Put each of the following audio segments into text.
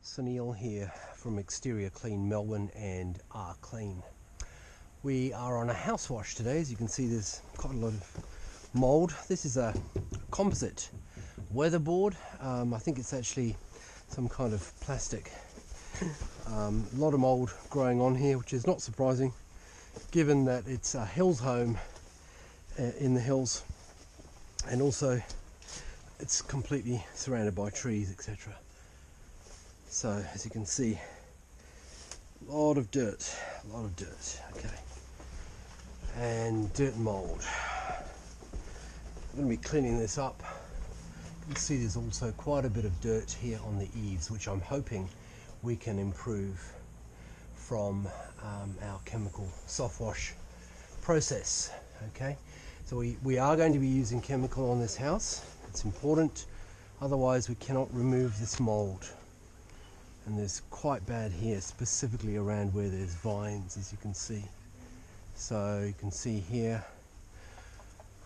Sunil here from Exterior Clean Melbourne and R Clean. We are on a house wash today. As you can see, there's quite a lot of mould. This is a composite weatherboard. I think it's actually some kind of plastic. A lot of mould growing on here, which is not surprising given that it's a hills home in the hills, and also it's completely surrounded by trees, etc. So as you can see, a lot of dirt, okay, and dirt and mould. I'm going to be cleaning this up. You can see there's also quite a bit of dirt here on the eaves, which I'm hoping we can improve from our chemical soft wash process. Okay, so we are going to be using chemical on this house. It's important, otherwise we cannot remove this mould. And there's quite bad here, specifically around where there's vines, as you can see. So you can see here,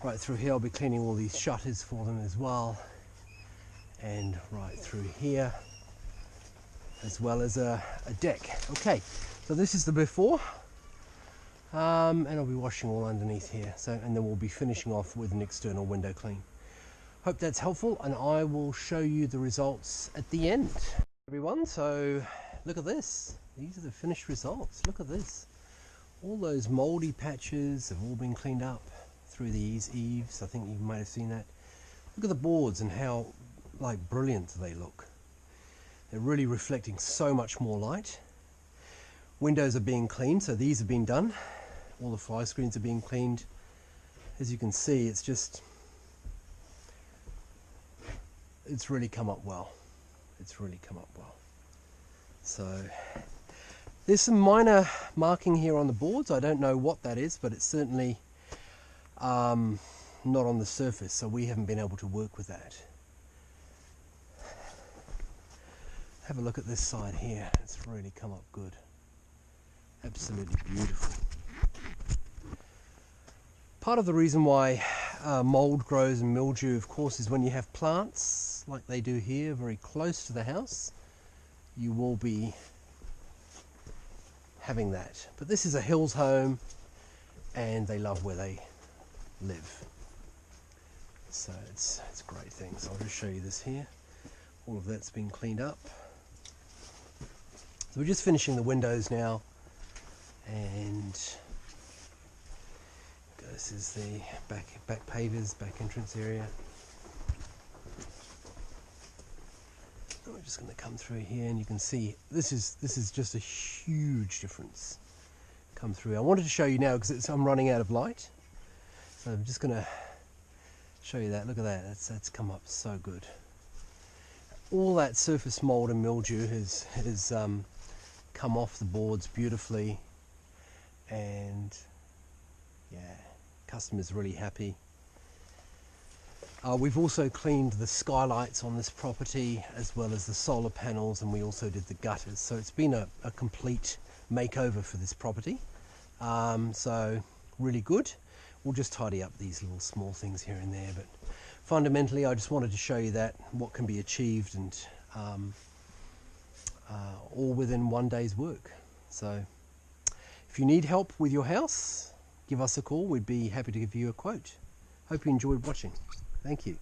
right through here, I'll be cleaning all these shutters for them as well, and right through here, as well as a deck. Okay, so this is the before, and I'll be washing all underneath here. So, and then we'll be finishing off with an external window clean. Hope that's helpful, and I will show you the results at the end. Everyone, so look at this. These are the finished results. Look at this. All those mouldy patches have all been cleaned up through these eaves. I think you might have seen that. Look at the boards and how brilliant they look. They're really reflecting so much more light. Windows are being cleaned, so these have been done. All the fly screens are being cleaned. As you can see, it's really come up well. It's really come up well. So there's some minor marking here on the boards. I don't know what that is, but it's certainly not on the surface, so we haven't been able to work with that. Have a look at this side here. It's really come up good. Absolutely beautiful. Part of the reason why mould grows and mildew, of course, is when you have plants like they do here very close to the house, you will be having that. But this is a hills home and they love where they live, so it's a great thing. So I'll just show you this here. All of that's been cleaned up. So we're just finishing the windows now, and this is the back pavers, back entrance area. We're just going to come through here, and you can see this is just a huge difference come through. I wanted to show you now because I'm running out of light, so I'm just going to show you that. Look at that. That's come up so good. All that surface mold and mildew has come off the boards beautifully, and yeah, customers really happy. We've also cleaned the skylights on this property, as well as the solar panels, and we also did the gutters. So it's been a complete makeover for this property. So really good. We'll just tidy up these little small things here and there, but fundamentally I just wanted to show you that what can be achieved, and all within one day's work. So if you need help with your house, give us a call. We'd be happy to give you a quote. Hope you enjoyed watching. Thank you.